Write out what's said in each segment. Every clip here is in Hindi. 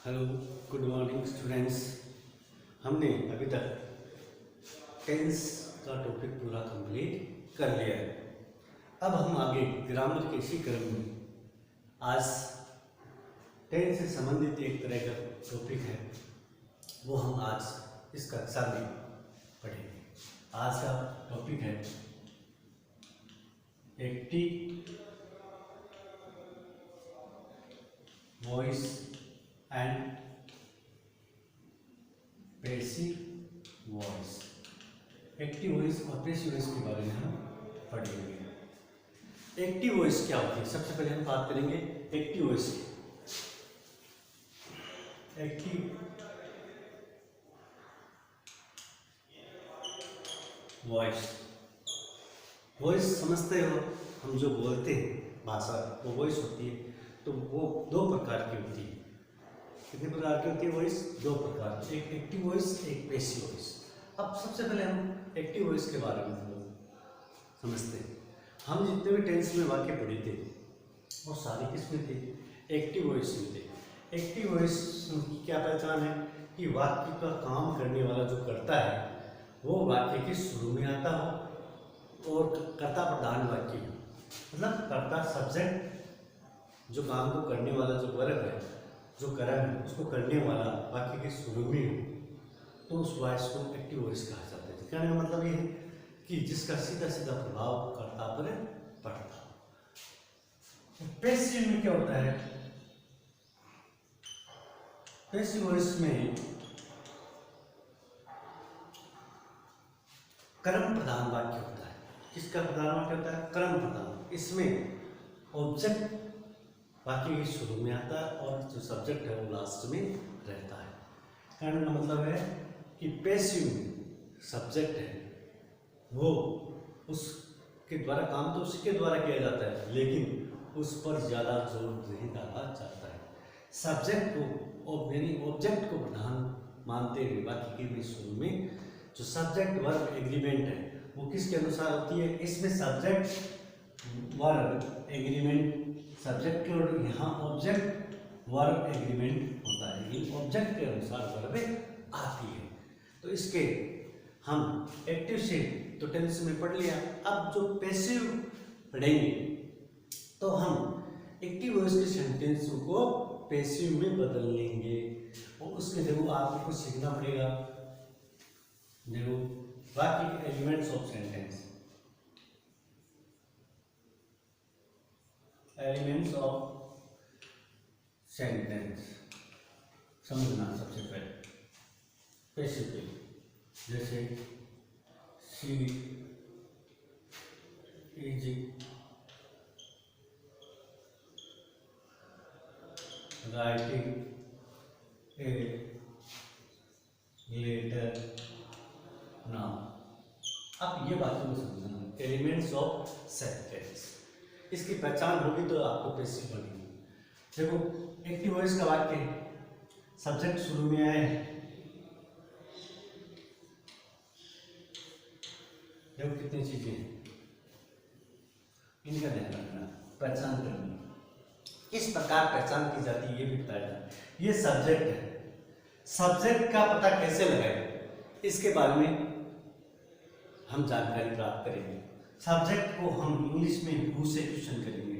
Hello, good morning students. हमने अभी तक टेंस का टॉपिक पूरा कंप्लीट कर लिया है। अब हम आगे ग्रामर के इसी क्रम में आज टेंस से संबंधित एक तरह का टॉपिक है, वो हम आज इस कक्षा में पढ़ेंगे। आज का टॉपिक है active voice and passive voice. Active voice और पैसिव वॉइस के बारे में हम पढ़ेंगे। एक्टिव वॉइस क्या होती है, सबसे पहले हम बात करेंगे एक्टिव वॉइस की। एक्टिव वॉइस, वॉइस समझते हो, हम जो बोलते हैं भाषा वो वॉइस होती है। तो वो दो प्रकार की होती है। कितने प्रकार की होती है वॉइस? दो प्रकार की, एक एक्टिव वॉइस, एक पैसिव वॉइस। अब सबसे पहले हम एक्टिव वॉइस के बारे में समझते हैं। हम जितने भी टेंस में वाक्य पढ़े थे वो सारे किस में थे? एक्टिव वॉइस में थे। एक्टिव वॉइस की क्या पहचान है कि वाक्य का काम करने वाला जो करता है वो वाक्य के शुरू में आता हो और कर्ता प्रधान वाक्य हो, मतलब कर्ता सब्जेक्ट, जो काम को करने वाला जो वर्ब है, जो कर्म है, उसको करने वाला वाक्य के शुरू में हो, तो उस वॉइस को एक्टिव वॉइस कहा जाता है। कहने का मतलब ये है कि जिसका सीधा सीधा प्रभाव कर्ता पर पड़ता हो। पैसिव में क्या होता है? पैसिव वॉइस में कर्म प्रधान वाक्य होता है। किसका प्रधान वाक्य होता है? कर्म प्रधान। इसमें ऑब्जेक्ट वाक्य के शुरू में आता है और जो सब्जेक्ट है वो लास्ट में रहता है। कहने का मतलब है कि पैसिव में सब्जेक्ट है वो उसके द्वारा, काम तो उसी के द्वारा किया जाता है, लेकिन उस पर ज़्यादा जोर नहीं डाला जाता है। सब्जेक्ट को ऑब्जेक्ट को प्रधान मानते हुए वाक्य के भी शुरू में जो सब्जेक्ट वर्ब एग्रीमेंट है वो किसके अनुसार होती है? इसमें सब्जेक्ट वर्ब एग्रीमेंट, सब्जेक्ट के और यहाँ ऑब्जेक्ट वर्ब एग्रीमेंट होता है। ये ऑब्जेक्ट के अनुसार वर्ब आती है। तो इसके हम एक्टिव से तो टेंस में पढ़ लिया। अब जो पैसिव पढ़ेंगे तो हम एक्टिव वॉइस के सेंटेंस को पैसिव में बदल लेंगे और उसके देखो आपको कुछ सीखना पड़ेगा। देखो वाक्य के elements of sentence, elements of sentence समझना सबसे पहले पैसिव के लिए। जैसे she is writing a letter now. अब ये बातों को समझना, एलिमेंट्स ऑफ सेंटेंस, इसकी पहचान होगी तो आपको पैसिव बनेगी। देखो एक्टिव वॉइस का वाक्य है, सब्जेक्ट शुरू में आए, देखो कितनी चीजें हैं, इनका ध्यान रखना, पहचान करनी। किस प्रकार पहचान की जाती है ये भी बताया जाता है। ये सब्जेक्ट है, सब्जेक्ट का पता कैसे लगाएं इसके बारे में हम जानकारी प्राप्त करेंगे। सब्जेक्ट को हम इंग्लिश में हु से क्वेश्चन करेंगे,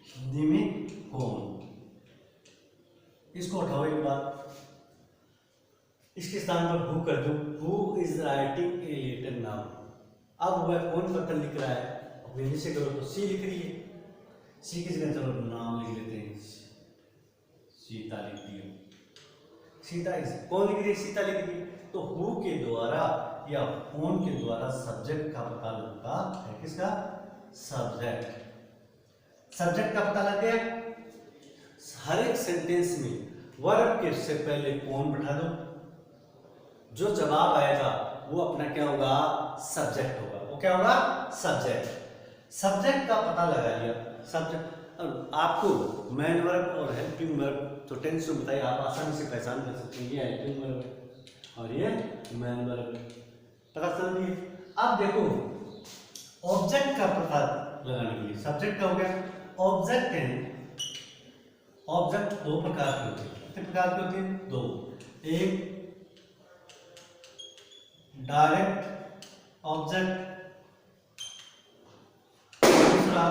हिंदी में कौन। इसको उठाओ एक बार, इसके स्थान पर हु कर दो, who is writing a letter now. अब वह कौन पत्र लिख रहा है, हिंदी से करो तो सी लिख रही है, सी की जगह चलो नाम लिख लेते हैं, सीता लिख दिया। सीता इज, कौन लिख रही है? सीता लिख रही है। तो हु के द्वारा या कौन के द्वारा सब्जेक्ट का पता लगता है। किसका? सब्जेक्ट। सब्जेक्ट का पता लग गया। हर एक सेंटेंस में वर्ब के से पहले कौन बैठा दो, जो जवाब आएगा वो अपना क्या होगा? सब्जेक्ट होगा। वो क्या होगा? सब्जेक्ट। सब्जेक्ट का पता लगा लिया। सब्जेक्ट आपको मेन वर्ब और हेल्पिंग वर्ब तो टेंस में बताइए, आप आसानी से पहचान कर सकते हैं। ये हेल्पिंग वर्ब है और ये मेन वर्ब है, पता चल रही है। अब देखो ऑब्जेक्ट का पता लगाने के लिए, सब्जेक्ट का हो गया, ऑब्जेक्ट है। ऑब्जेक्ट दो प्रकार के होते हैं। कितने प्रकार के होते हैं? दो। एक डायरेक्ट ऑब्जेक्ट, दूसरा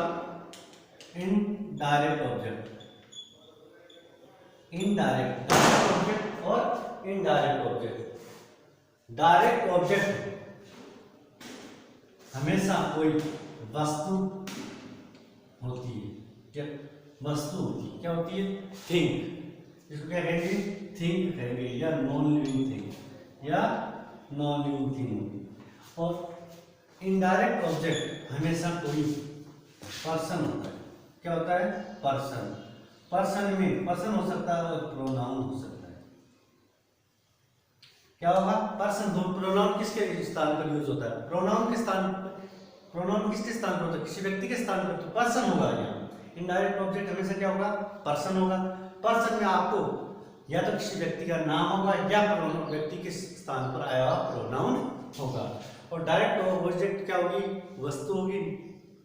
इनडायरेक्ट ऑब्जेक्ट। इनडायरेक्ट ऑब्जेक्ट और इनडायरेक्ट ऑब्जेक्ट। डायरेक्ट ऑब्जेक्ट हमेशा कोई वस्तु होती है। क्या वस्तु होती है? क्या होती है? थिंग। इसको क्या कहेंगे? थिंग कहेंगे, या नॉन लिविंग थिंग, या नॉन लिविंग थिंग होती है। और इनडायरेक्ट ऑब्जेक्ट हमेशा कोई पर्सन होता है। क्या होता है? पर्सन। पर्सन में पर्सन हो सकता है और प्रोनाउन हो सकता है। क्या होगा? पर्सन। दो प्रोनाउन किसके स्थान पर यूज होता है? प्रोनाउन के स्थान पर। प्रोनाउन किसके स्थान पर होता है? किसी व्यक्ति के स्थान पर, तो पर्सन होगा यहाँ। इनडायरेक्ट ऑब्जेक्ट हमेशा क्या होगा? पर्सन होगा। पर्सन में आपको या तो किसी व्यक्ति का नाम होगा या व्यक्ति के स्थान पर आया हुआ प्रोनाउन होगा। और डायरेक्ट ऑब्जेक्ट क्या होगी? वस्तु होगी।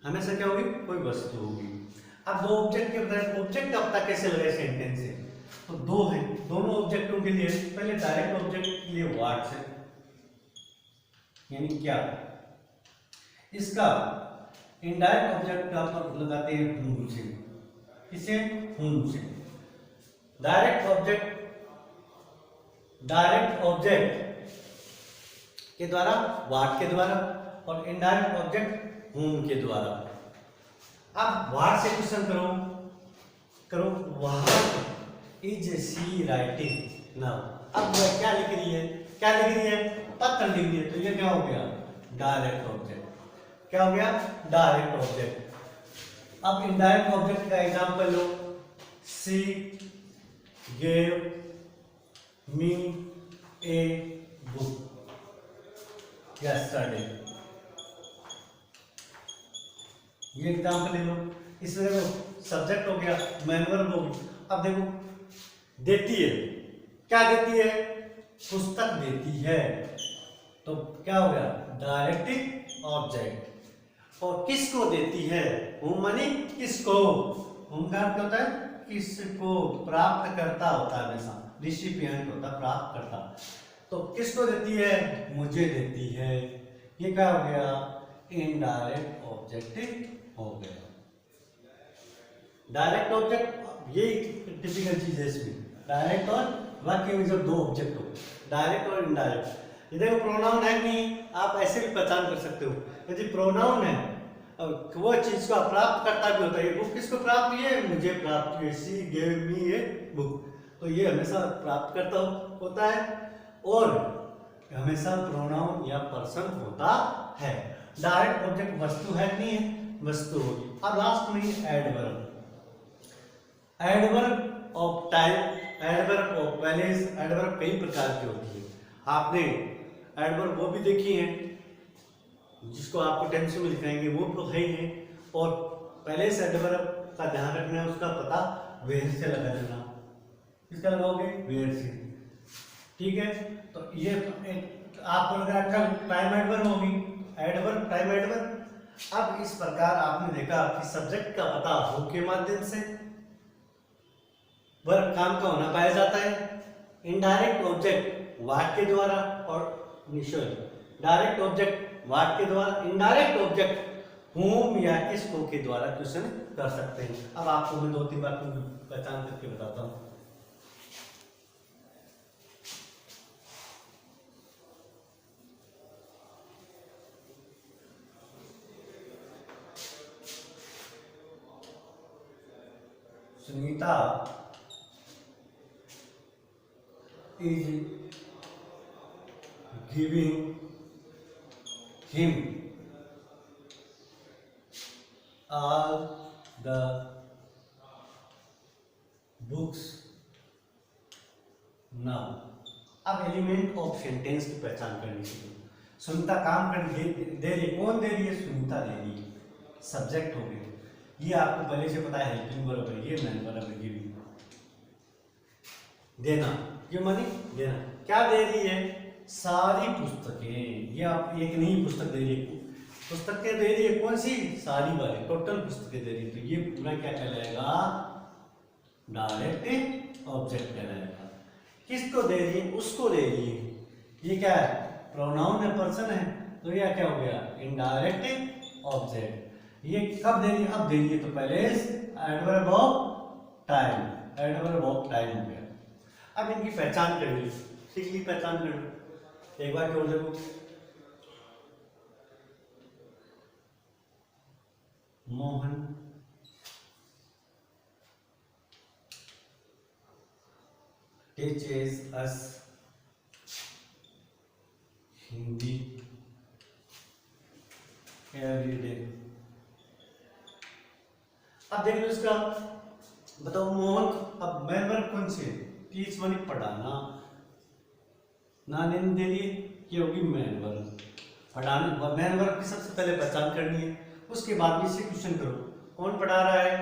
हमेशा क्या होगी? कोई वस्तु होगी। अब दो ऑब्जेक्ट के बजाय ऑब्जेक्ट अब तक कैसे लगे सेंटेंस से? तो दो है, दोनों ऑब्जेक्टों के लिए पहले डायरेक्ट ऑब्जेक्ट के लिए व्हाट से, यानी क्या। इसका इनडायरेक्ट ऑब्जेक्ट का पर लगाते हैं हूं से। किसे? हूं से। डायरेक्ट ऑब्जेक्ट के द्वारा, व्हाट के द्वारा, और इनडायरेक्ट ऑब्जेक्ट हूम के द्वारा। अब व्हाट से क्वेश्चन करो what is she writing now. अब वह क्या लिख रही है? क्या लिख रही है? पत्र लिख रही है। तो ये क्या हो गया? Direct object. क्या हो गया? Direct object. अब इनडायरेक्ट ऑब्जेक्ट का example low. She gave me a book yesterday। ये एग्जाम्पल ले लो। इसमें देखो सब्जेक्ट हो गया, मैन वर्ब हो गई। अब देखो देती है, क्या देती है? पुस्तक देती है। तो क्या हो गया? Direct object. और किसको देती है? हूम मानी किसको। हूम का अर्थ होता है किसको, प्राप्त करता होता है, हमेशा रिसिपिएंट होता है, प्राप्त करता। तो किसको देती है? मुझे देती है। ये क्या हो गया? इनडायरेक्ट ऑब्जेक्ट हो गया। डायरेक्ट ऑब्जेक्ट ये टिपिकल चीज है इसमें। डायरेक्ट और वाक्य में जब दो ऑब्जेक्ट हो, डायरेक्ट और इनडायरेक्ट। ये देखो प्रोनाउन है नहीं, आप ऐसे भी पहचान कर सकते हो। यदि प्रोनाउन है वो चीज को प्राप्त करता भी होता है। ये बुक किसको प्राप्त हुई है? मुझे प्राप्त हुई है। She gave me a book. तो ये हमेशा प्राप्त करता होता है और हमेशा प्रोनाउन या पर्सन होता है। डायरेक्ट ऑब्जेक्ट वस्तु है नहीं है? वस्तु होगी। अब लास्ट में adverb. Adverb of time, adverb of place. Adverb कई प्रकार की होती है। आपने एडवर्ब वो भी देखी है जिसको आपको टेंस में दिखाएंगे, वो तो है ही है। और पहले से एडवर्ब का ध्यान रखना है, उसका पता वेयर से लगा देना। किसका लगाओगे? वेयर से। ठीक है। तो ये आपको लगा कल टाइम एडवर्ब होगी, एडवर्ब टाइम एडवर्ब। अब इस प्रकार आपने देखा कि सब्जेक्ट का पता हो के माध्यम से वर्ब काम का होना पाया जाता है। इनडायरेक्ट ऑब्जेक्ट व्हाट के द्वारा, और डायरेक्ट ऑब्जेक्ट व्हाट के द्वारा, इनडायरेक्ट ऑब्जेक्ट whom या किसको के द्वारा क्वेश्चन कर सकते हैं। अब आपको मैं 2-3 बार पहचान करके बताता हूँ। Sunita is giving him all the books now। अब एलिमेंट ऑफ सेंटेंस की पहचान करनी चाहिए। सुनीता काम कर दे रही, कौन दे रही है? सुनीता दे रही है। सब्जेक्ट हो गया। ये आपको पहले से पता है, हेल्पिंग वर्ब है, ये मैन वर्ब है, गिविंग। देना, ये मानी देना। क्या दे रही है? सारी पुस्तकें। ये आप एक नहीं पुस्तक दे रही है, पुस्तकें दे रही है। कौन सी? सारी वाली, टोटल पुस्तकें दे रही है। तो ये पूरा क्या कहलाएगा? डायरेक्ट ऑब्जेक्ट कहलाएगा। किसको दे दिए? उसको दे दिए। ये क्या है? प्रोनाउन है, पर्सन है, तो यह क्या हो गया? Indirect object. ये कब दे दिए? अब दे दिए तो पहले adverb of time, adverb of time हो गया। अब इनकी पहचान कर ली, सीख ली पहचान कर ली। एक बार क्यों देखो, Mohan teaches us Hindi every day। अब देख लो इसका, बताओ मोहन, अब मैन वर्ब कौन सी है? टीच माने पढ़ाना, ना ने दे दिए, ये होगी मैन वर्ब। पढ़ाना, मैन वर्ब की सबसे पहले पहचान करनी है, उसके बाद भी इससे क्वेश्चन करो, कौन पढ़ा रहा है?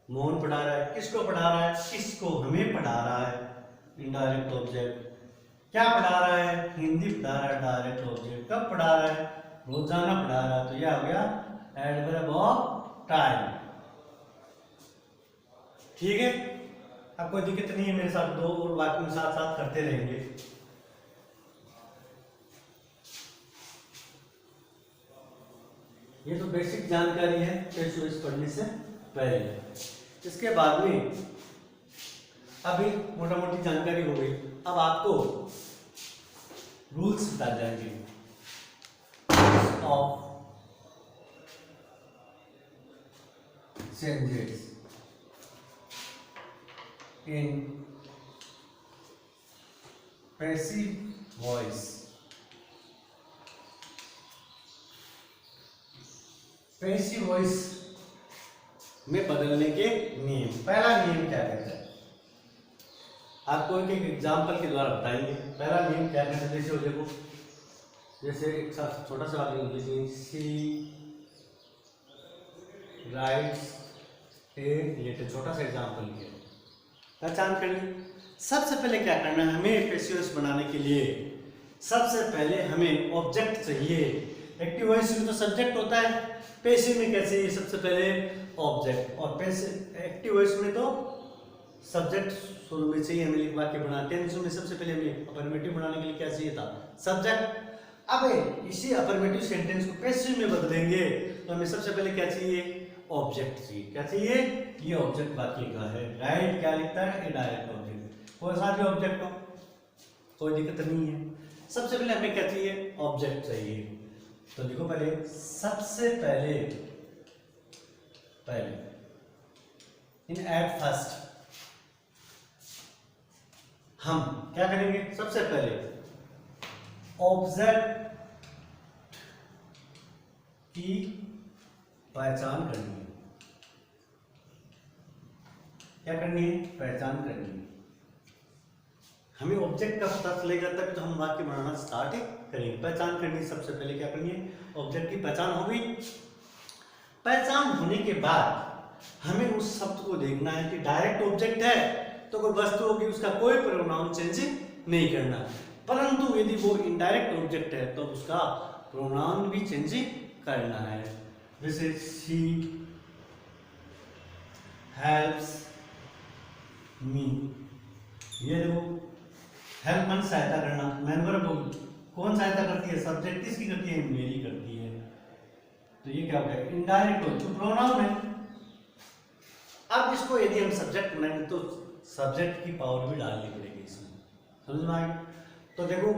मोहन पढ़ा रहा है। किसको पढ़ा रहा है? किसको? हमें पढ़ा रहा है, इनडायरेक्ट ऑब्जेक्ट। क्या पढ़ा रहा है? हिंदी पढ़ा रहा है, डायरेक्ट ऑब्जेक्ट। कब पढ़ा रहा है? रोजाना पढ़ा रहा है, तो यह हो गया एडवर्ब ऑफ टाइम। ठीक है, अब कोई दिक्कत नहीं है, मेरे साथ दो और वाक्य में साथ साथ करते रहेंगे। ये तो बेसिक जानकारी है टेस्ट पढ़ने से पहले। इसके बाद में अभी मोटा मोटी जानकारी हो गई, अब आपको रूल्स बता जाएंगे of changes in passive voice. Passive voice में बदलने के नियम। पहला नियम क्या कहता है? आपको एक एग्जाम्पल के द्वारा बताएंगे। पहला नियम क्या कहता है? जैसे हो देखो, जैसे एक छोटा सा वाक्य लिखिए, सी राइट्स ए लेटर, छोटा सा एग्जाम्पल लिखिए, पहचान कर ली। सबसे पहले क्या करना है हमें पैसिव वॉइस बनाने के लिए? सबसे पहले हमें ऑब्जेक्ट चाहिए। एक्टिव वॉइस में तो सब्जेक्ट होता है, पैसिव में कैसे? ये सबसे पहले ऑब्जेक्ट, और पैसिव एक्टिव वॉइस में तो सब्जेक्ट शुरू में चाहिए हमें वाक्य बनाते हैं। में सबसे पहले हमें अफर्मेटिव बनाने के लिए क्या चाहिए था? सब्जेक्ट। अब इसी अफर्मेटिव सेंटेंस को पैसिव में बदलेंगे तो हमें सबसे पहले क्या चाहिए? ऑब्जेक्ट चाहिए। क्या चाहिए? ये ऑब्जेक्ट वाक्य का है। राइट क्या लिखता है? ए डायरेक्ट ऑब्जेक्ट, कोई सा भी ऑब्जेक्ट हो, कोई दिक्कत नहीं है। सबसे पहले हमें क्या चाहिए? ऑब्जेक्ट चाहिए। तो देखो पहले, सबसे पहले इन एट फर्स्ट हम क्या करेंगे? सबसे पहले ऑब्जेक्ट की पहचान करनी है। क्या करनी है? पहचान करनी है। हमें ऑब्जेक्ट का पता चलेगा तब तो हम वाक्य बनाना स्टार्ट करेंगे। पहचान करनी है, सबसे पहले क्या करनी है? ऑब्जेक्ट की पहचान होगी। पहचान होने के बाद हमें उस शब्द को देखना है कि डायरेक्ट ऑब्जेक्ट है तो कोई वस्तु होगी, उसका कोई प्रोनाउन चेंज नहीं करना, परंतु यदि वो इनडायरेक्ट ऑब्जेक्ट है तो उसका प्रोनाउन भी चेंज करना है। जैसे शी हेल्प्स मी, ये देखो हेल्प मन सहायता करना, मैन वर्ब होगी। कौन सहायता करती है? सब्जेक्ट किसकी करती है? मेरी करती है। तो ये क्या हो गया? इनडायरेक्ट हो, तो प्रोनाउन है। अब इसको यदि हम सब्जेक्ट बनाएंगे तो सब्जेक्ट की पावर भी डालनी पड़ेगी इसमें, समझ में आएगी? तो देखो,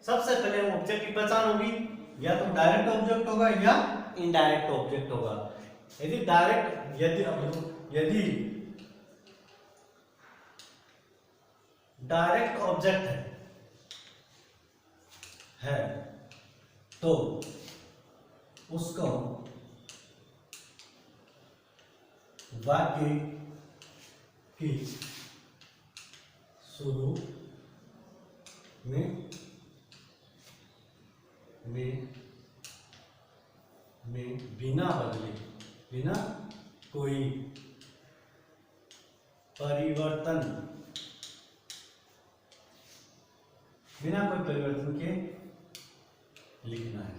सबसे पहले ऑब्जेक्ट की पहचान होगी, या तो डायरेक्ट ऑब्जेक्ट होगा या इनडायरेक्ट ऑब्जेक्ट होगा। यदि डायरेक्ट, यदि डायरेक्ट ऑब्जेक्ट है तो उसको वाक्य की शुरू में बिना बदले, बिना कोई परिवर्तन, के लिखना है।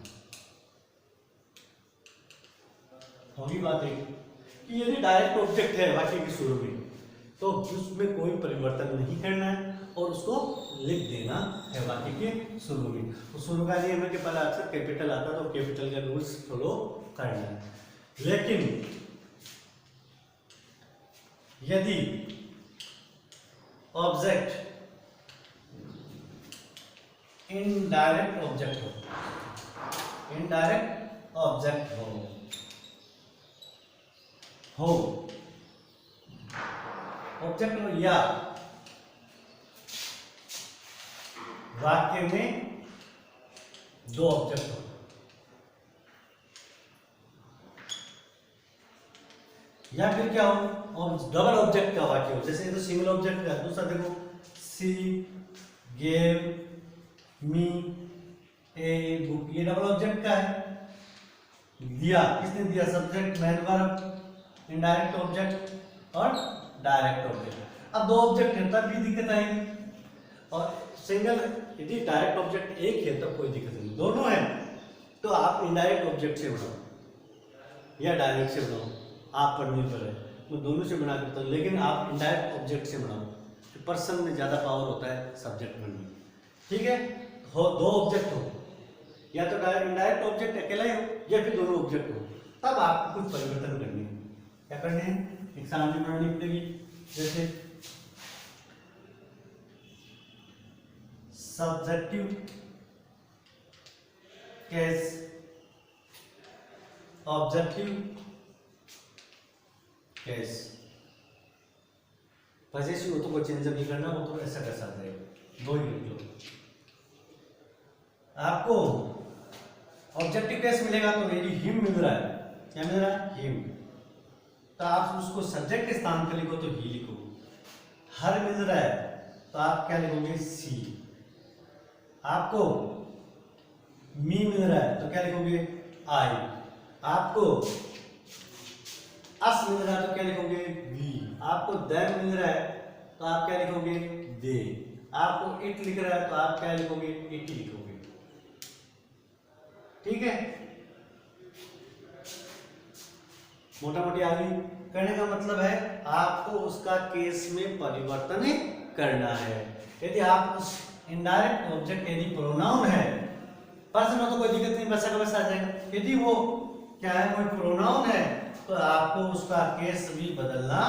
होगी बात एक कि यदि डायरेक्ट ऑब्जेक्ट है वाक्य की शुरू में तो उसमें कोई परिवर्तन नहीं करना है और उसको लिख देना है वाक्य के शुरू में। तो शुरू का नियम है कि पहला अक्षर कैपिटल आता तो कैपिटल के रूल्स फॉलो करना है। लेकिन यदि ऑब्जेक्ट इनडायरेक्ट ऑब्जेक्ट हो, इनडायरेक्ट ऑब्जेक्ट हो ऑब्जेक्ट हो या वाक्य में दो ऑब्जेक्ट हो, या फिर क्या हो और डबल ऑब्जेक्ट का वाक्य हो। जैसे तो सिंगल ऑब्जेक्ट का, दूसरा देखो सी गेव मी ए बुक, ये डबल ऑब्जेक्ट का है। दिया, किसने दिया? Subject man verb, indirect object और डायरेक्ट ऑब्जेक्ट। अब दो ऑब्जेक्ट है तब भी दिक्कत आएगी, और सिंगल यदि डायरेक्ट ऑब्जेक्ट एक है तब कोई दिक्कत नहीं। दोनों है तो आप इनडायरेक्ट ऑब्जेक्ट से बनाओ या डायरेक्ट से बनाओ, आप पर निर्भर है। मैं दोनों से बना करता हूँ, लेकिन आप इनडायरेक्ट ऑब्जेक्ट से बनाओ। तो पर्सन में ज़्यादा पावर होता है सब्जेक्ट बनने, ठीक है। हो दो ऑब्जेक्ट हो, या तो इनडायरेक्ट ऑब्जेक्ट अकेला ही हो या फिर दोनों ऑब्जेक्ट हो, तब आपको कुछ परिवर्तन करने हैं। क्या करने हैं? एग्जाम्पल बनानी पड़ेगी। जैसे subjective case, objective case. Possessive हो तो कोई चेंज नहीं करना, वो तो ऐसा कैसा रहेगा, दो ही लिख लो। आपको ऑब्जेक्टिव केस मिलेगा तो यदि हिम मिल रहा है, क्या मिल रहा है? हिम, तो आप उसको सब्जेक्ट के स्थान पर लिखो तो ही लिखो। हर मिल रहा है तो आप क्या लिखोगे? सी। आपको मी मिल रहा है तो क्या लिखोगे? आई। आपको अस मिल रहा है तो क्या लिखोगे? वी। आपको देम मिल रहा है तो आप क्या लिखोगे? दे। आपको इट लिख रहा है तो आप क्या लिखोगे? इट लिखोगे, ठीक है। मोटा मोटी आगे करने का मतलब है आपको उसका केस में परिवर्तन करना है। यदि आप उस इनडायरेक्ट ऑब्जेक्ट यदि प्रोनाउन है, पर्सन हो तो कोई दिक्कत नहीं, वैसा का वैसा आ जाएगा। यदि वो क्या है, कोई प्रोनाउन है तो आपको उसका केस भी बदलना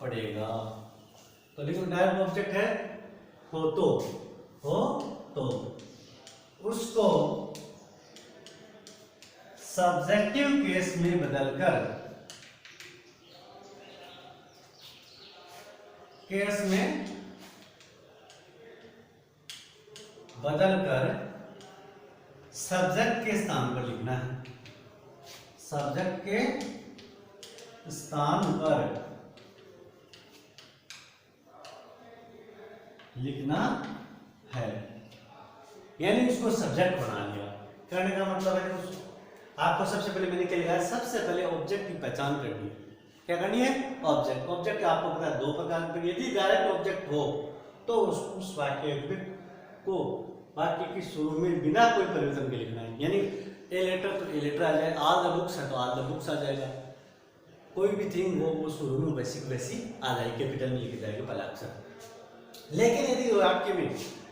पड़ेगा। तो देखो डायरेक्ट ऑब्जेक्ट है हो तो उसको सब्जेक्टिव केस में बदलकर सब्जेक्ट के स्थान पर लिखना है। सब्जेक्ट के स्थान पर लिखना है, यानी उसको सब्जेक्ट बना लिया। करने का मतलब है आपको सबसे पहले मैंने क्या लिखा है? सबसे पहले ऑब्जेक्ट की पहचान करनी है। क्या करनी है? ऑब्जेक्ट आपको पता है दो प्रकार के। यदि डायरेक्ट ऑब्जेक्ट हो तो उस वाक्य को वाक्य की शुरू में बिना कोई परिवर्तन के लिखना है। यानी ए लेटर तो ए लेटर आ जाए, ऑल द बुक्स है तो ऑल द बुक्स आ जाएगा। कोई भी थिंग हो वो शुरू में वैसी आ जाएगी, कैपिटल में लिखी जाएगी पहला अक्षर। लेकिन यदि वाक्य में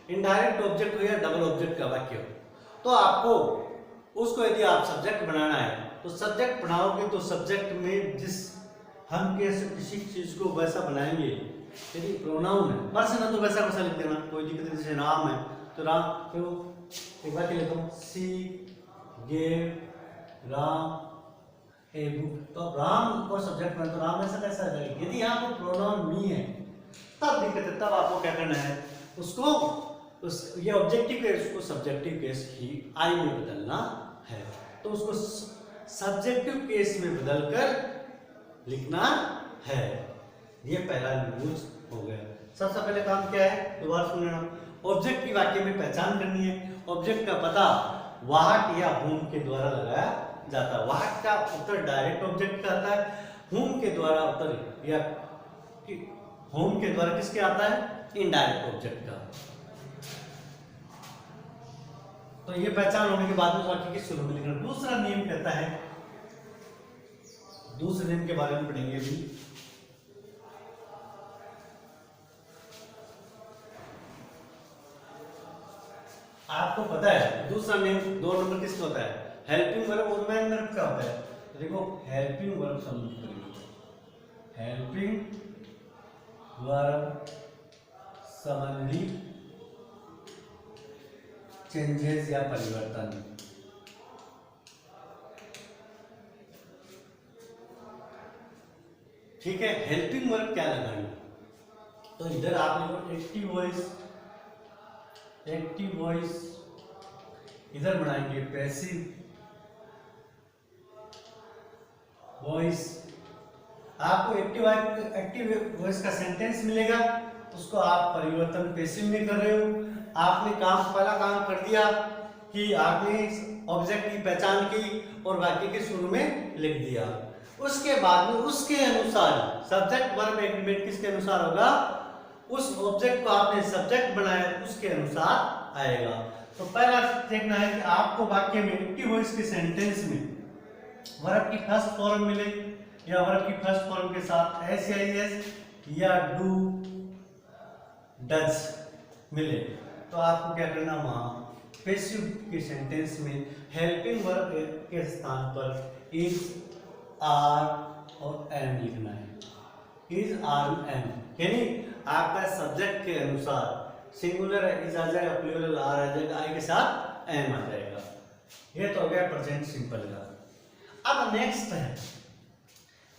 इनडायरेक्ट ऑब्जेक्ट हो या डबल ऑब्जेक्ट का वाक्य हो तो आपको उसको यदि आप सब्जेक्ट बनाना है तो सब्जेक्ट बनाओगे तो सब्जेक्ट में जिस हम किसी चीज को वैसा बनाएंगे। यदि प्रोनाउन है, पर्सन है तो वैसा वैसा लिख देना, कोई दिक्कत नहीं। जैसे राम है तो राम, तो एक बार लिखता हूँ सी गेव राम ए बुक, तो राम को सब्जेक्ट बना तो राम ऐसा कैसा आ जाएगा। यदि यहाँ पर प्रोनाउन मी है तब दिक्कत है, तब आपको क्या करना है? उसको ये ऑब्जेक्टिव केस उसको सब्जेक्टिव केस ही आई में बदलना है। तो उसको सब्जेक्टिव केस में बदलकर लिखना है। ये पहला यूज हो गया। सबसे पहले काम क्या है? दोबारा सुन लेना। ऑब्जेक्ट की वाक्य में पहचान करनी है। ऑब्जेक्ट का पता व्हाट या होम के द्वारा लगाया जाता है। व्हाट का उत्तर डायरेक्ट ऑब्जेक्ट का आता है, होम के द्वारा उत्तर या होम के द्वारा किसके आता है? इनडायरेक्ट ऑब्जेक्ट का। तो ये पहचान होने के बाद में वाक्य की शुरू में लिखना। दूसरा नियम कहता है, दूसरे नियम के बारे में पढ़ेंगे अभी। आपको पता है दूसरा नेम 2 नंबर किसका होता है? हेल्पिंग वर्ब और मेन वर्ब का होता है। तो देखो हेल्पिंग वर्ब समझ करिए, हेल्पिंग वर्ब संबंधी चेंजेस या परिवर्तन। ठीक है, हेल्पिंग वर्ब क्या लगानी? तो इधर आप लिखो एक्टिव वॉइस, एक्टिव वॉइस, इधर बनाएंगे पैसिव वॉइस। आपको एक्टिव वॉइस का सेंटेंस मिलेगा, उसको आप परिवर्तन पैसिव में कर रहे हो। आपने पहला काम कर दिया कि आपने ऑब्जेक्ट की पहचान की और वाक्य के शुरू में लिख दिया। उसके बाद में उसके अनुसार सब्जेक्ट वर्ब एग्रीमेंट किसके अनुसार होगा? उस ऑब्जेक्ट को आपने सब्जेक्ट बनाया उसके अनुसार आएगा। तो पहला देखना है कि आपको वाक्य में एक्टिव वॉइस के सेंटेंस में वर्ब की फर्स्ट फॉर्म मिले या वर्ब की फर्स्ट फॉर्म के साथ एस या एस या डू डज मिले। तो आपको क्या करना, वहां पैसिव के सेंटेंस में हेल्पिंग वर्ब के स्थान पर इज, आर और एम लिखना है। इज, आर, एम, यानी आपका सब्जेक्ट के अनुसार सिंगुलर इज आ जाएगा, प्लूरल आर आ जाएगा, आई के साथ एम आ जाएगा। ये तो हो गया प्रेजेंट सिंपल का। अब नेक्स्ट है,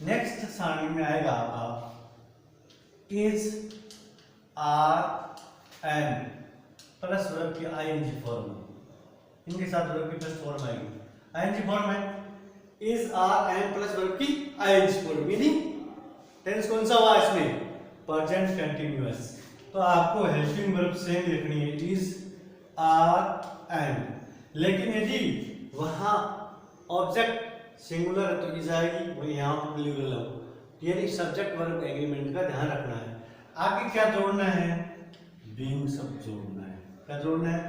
नेक्स्ट सारणी में आएगा आपका is, are, am plus verb की आईएनजी फॉर्म, इनके साथ वर्ब की फर्स्ट फॉर्म आएगी। आईएनजी फॉर्म है is, are, am plus verb की आईएनजी फॉर्म, मीनिंग टेंस कौन सा हुआ इसमें? Present continuous. तो आपको हेल्पिंग वर्ब सेम लिखनी है इज, आर, एम, लेकिन यदि वहां ऑब्जेक्ट सिंगुलर है तो इज आएगी, वही यहाँ पर प्लूरल हो। यानी सब्जेक्ट वर्ब एग्रीमेंट का ध्यान रखना है। आगे क्या जोड़ना है? बीइंग शब्द जोड़ना है। क्या जोड़ना है?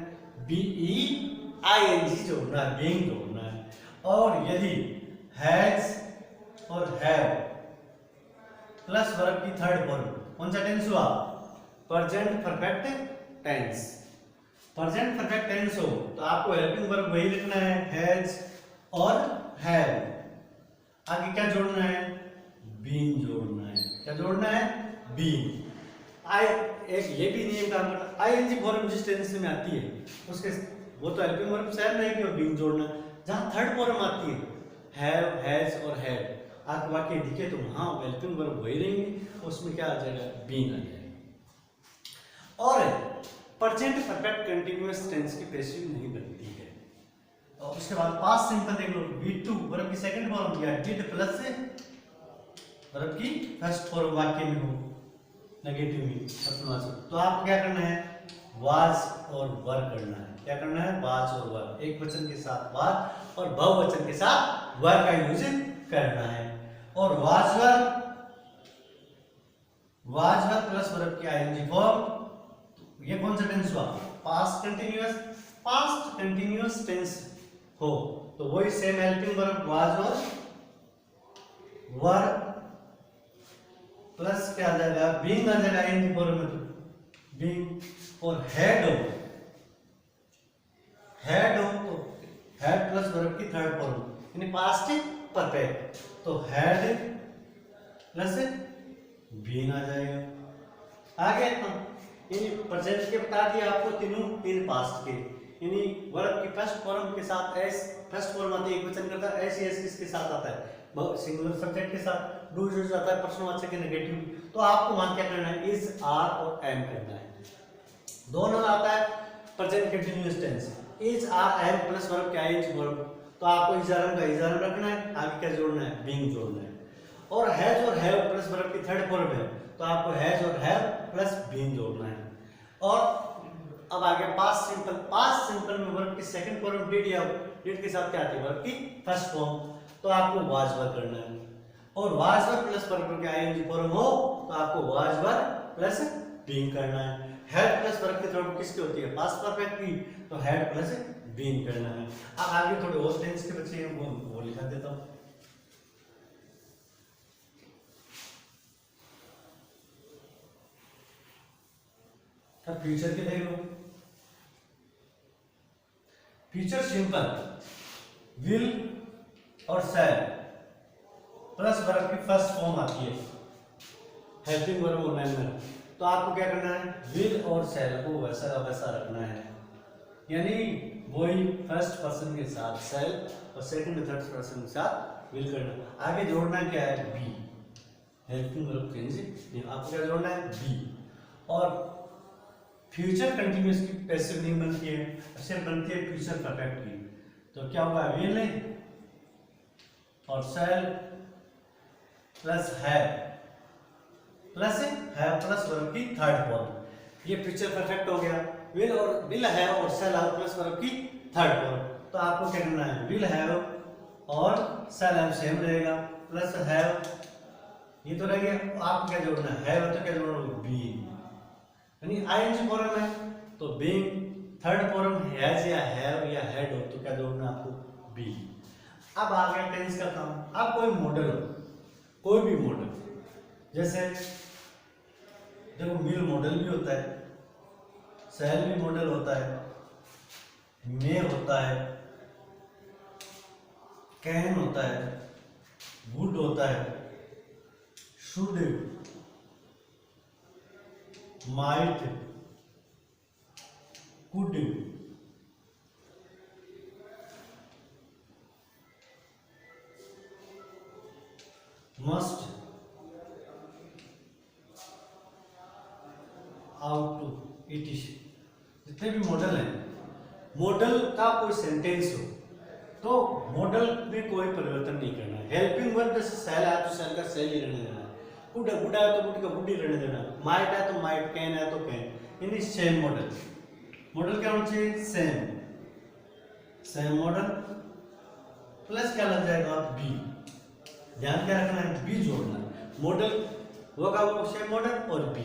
BEING जोड़ना है, बीइंग जोड़ना है। और यदि हैज और हैव प्लस वर्ब की थर्ड फॉर्म, कौन सा टेंस हुआ? Present perfect tense. Present perfect tense हो तो आपको हेल्पिंग वर्ब वही लिखना है, हैज और हैव। आगे क्या जोड़ना है? बीइंग जोड़ना है। क्या जोड़ना है? बीइंग। एक ये भी नियम काम करता है, आईएनजी फॉर्म जिस टेंस में आती है उसके वो तो हेल्पिंग वर्ब सेम नहीं कि बीइंग जोड़ना। जहां थर्ड फॉर्म आती है हैव, हैज और हैड, आपके वाक्य दिखे तो वहां हेल्पिंग वर्ब वही रहेंगे, उसमें क्या आ जाएगा? बीइंग आ जाएगा। और प्रेजेंट परफेक्ट कंटीन्यूअस टेंस की पैसिव नहीं बनती है। और उसके बाद पास्ट सिंपल देख लो, V2 वर्ब की सेकंड फॉर्म दिया, डिड प्लस से वर्ब की फर्स्ट फॉर्म वाक्य में हो नेगेटिव में तो आपको क्या करना है? वाज और वर करना है। क्या करना है? वाज और वर, एक वचन के साथ वाज और बहुवचन के साथ वर का यूज करना है। और वाज वर प्लस वर्ब की आईएनजी फॉर्म, ये कौन सा टेंस हुआ? Past continuous. Past continuous tense हो तो वही सेम हेल्पिंग वर्ब वाज और वर प्लस क्या आ जाएगा? बीइंग आ जाएगा आईएनजी फॉर्म में, तो बीइंग। और हैड हो तो हैड प्लस वर्ब की थर्ड फॉर्म यानी पास्ट परफेक्ट, तो हैड प्लस बीइंग आ जाएगा। आगे यानी प्रेजेंट के बता दिया आपको तीन पास्ट के, यानी वर्ब की फर्स्ट फॉर्म के साथ एस, फर्स्ट फॉर्म आती है एक वचन करता है, एस किसके साथ आता है? सिंगुलर सब्जेक्ट के साथ। डू यूज आता है पर्सनवाचक के नेगेटिव। तो आपको वहां क्या करना है? इज, आर और एम करना है। दोनों आता है present continuous tense, is, are, am plus verb क्या है? वर्ब। तो आपको इज, आर, एम का इज, आर, एम रखना है, आगे क्या जोड़ना है? बीइंग जोड़ना है। और हैज और हैव प्लस वर्ब की थर्ड फॉर्म है तो आपको हैज और हैव प्लस बीइंग जोड़ना है। और अब आगे पास्ट सिंपल। पास्ट सिंपल में वर्ब की सेकंड फॉर्म डिड या डिड के साथ क्या आती है? वर्ब की फर्स्ट फॉर्म, तो आपको वाज वर करना है। और वाज वर प्लस वर्ब की आईएनजी फॉर्म हो तो आपको वाज वर प्लस बीइंग करना है। हैड प्लस वर्ब की फॉर्म किसकी होती है? पास्ट परफेक्ट की, तो हैड प्लस बीइंग करना है। अब आगे थोड़े और टेंस के बच्चे हैं वो लिखा देता हूं। अब फ्यूचर के देख लो, फ्यूचर सिंपल विल और शैल प्लस वर्ब की फर्स्ट फॉर्म आती है हेल्पिंग वर्ब और मैन वर्ब। तो आपको क्या करना है, विल और शैल को वैसा का वैसा रखना है, यानी वही फर्स्ट पर्सन के साथ शैल और सेकंड और थर्ड पर्सन के साथ विल करना। आगे जोड़ना क्या है, बी। हेल्पिंग वर्ब चेंज नहीं, आपको क्या जोड़ना है, बी। और फ्यूचर कंटिन्यूअस की पैसिव नहीं बनती है, सिर्फ बनती है फ्यूचर परफेक्ट की। तो क्या होगा, विल और शैल प्लस हैव प्लस वर्ब की थर्ड फॉर्म, ये फ्यूचर परफेक्ट हो गया। विल हैव और शैल हैव प्लस वर्ब की थर्ड फॉर्म। तो आपको क्या करना है, विल हैव और शैल हैव सेम रहेगा, प्लस हैव ये तो रह गया। आपको क्या जोड़ना है, हैव तो क्या जोड़ना है, बीइंग, यानी आईएनजी फॉर्म है तो बीइंग। थर्ड फॉर्म हैज या हैव या हैड हो तो क्या जोड़ना है आपको, बी। अब आ गया टेंस का काम। अब कोई मॉडल हो, कोई भी मॉडल, जैसे देखो मिल मॉडल भी होता है, शैल भी मॉडल होता है, मे होता है, कैन होता है, वुड होता है, should, might, could, must, ought to, it is, जितने भी मॉडल हैं, मॉडल का कोई सेंटेंस हो तो मॉडल में कोई परिवर्तन नहीं करना है। हेल्पिंग वर्ब जैसे शैल है तो शैल का शैल ही रहने देना है, वुड है तो वुड का वुड ही रहने देना है, माइट है तो माइट, कैन है तो कैन, यानी सेम मॉडल। मॉडल क्या होना चाहिए, सेम मॉडल प्लस क्या लग जाएगा, बी। ध्यान क्या रखना है, बी जोड़ना है। मॉडल होगा वो सेम मॉडल और बी।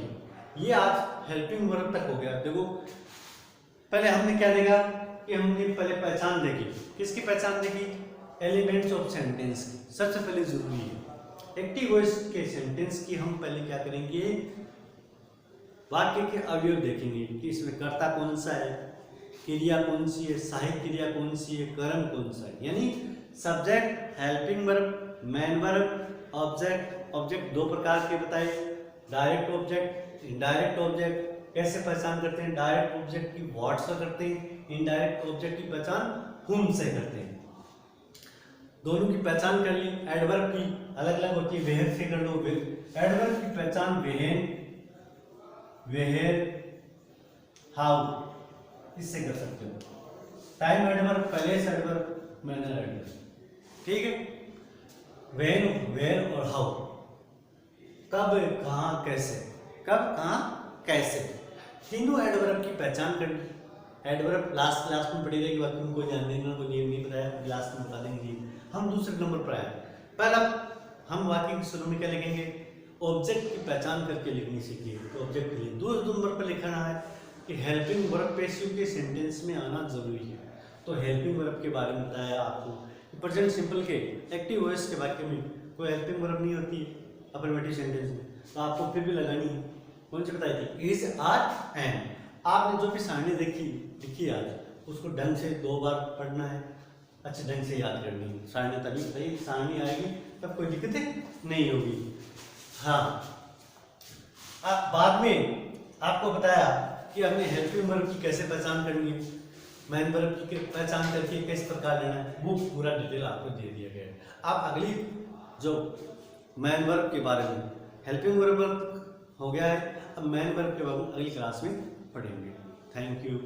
ये आज हेल्पिंग वर्ब तक हो गया। देखो पहले हमने क्या देखा कि हमने पहले पहचान देखी, किसकी पहचान देखी, एलिमेंट्स ऑफ सेंटेंस की। सबसे पहले जरूरी है एक्टिव वॉइस के सेंटेंस की हम पहले क्या करेंगे, वाक्य के अवयव देखेंगे कि इसमें कर्ता कौन सा है, क्रिया कौन सी है, सहायक क्रिया कौन सी है, कर्म कौन सा है, यानी subject, helping verb, man verb, object. Object दो प्रकार के बताए, डायरेक्ट ऑब्जेक्ट, इनडायरेक्ट ऑब्जेक्ट। कैसे पहचान करते हैं, डायरेक्ट ऑब्जेक्ट की व्हाट से करते हैं, इनडायरेक्ट ऑब्जेक्ट की पहचान whom से करते हैं। दोनों की पहचान कर ली। एडवर्ब की अलग अलग होती है, वेयर से कर लो। एडवर्ब की पहचान वेन, वेयर, हाउ, इससे कर सकते हो। Time adverb, place adverb, manner adverb. ठीक है, वेन, वेयर और हाउ, कब, कहाँ, कैसे, कब, कहाँ, कैसे, तीनों एडवर्ब की पहचान कर ली। एडवर्ब लास्ट में पड़ी रहेगी, बाकी उनको ध्यान देना, उनको नियम नहीं बताया, लास्ट में बता देंगे। हम दूसरे नंबर पर आए। पहला हम वाक्य की शुरू में क्या लिखेंगे, ऑब्जेक्ट की पहचान करके लिखनी सीखिए। तो ऑब्जेक्ट के लिए दूसरे नंबर पर लिखना है कि हेल्पिंग वर्ब पैसिव के सेंटेंस में आना जरूरी है। तो हेल्पिंग वर्ब के बारे में बताया आपको। प्रेजेंट सिंपल के एक्टिव वॉइस के वाक्य में कोई हेल्पिंग वर्ब नहीं होती अफर्मेटिव सेंटेंस में, तो आपको फिर भी लगानी है। कौन सी बताई थी, इज, आर, एंड। आपने जो भी सारणी लिखी आज, उसको ढंग से 2 बार पढ़ना है, अच्छे ढंग से याद करनी है। सारणी तभी बताइए, सारणी आएगी तब कोई दिक्कत नहीं होगी। हाँ, बाद में आपको बताया कि हमने हेल्पिंग वर्ब की कैसे पहचान करनी है, मैन वर्ब की पहचान करके किस प्रकार लेना है, वो पूरा डिटेल आपको दे दिया गया है। आप अगली जो मैन वर्ब के बारे में, हेल्पिंग वर्ब हो गया है, अब मैन वर्ब के बारे में अगली क्लास में पढ़ेंगे। Thank you.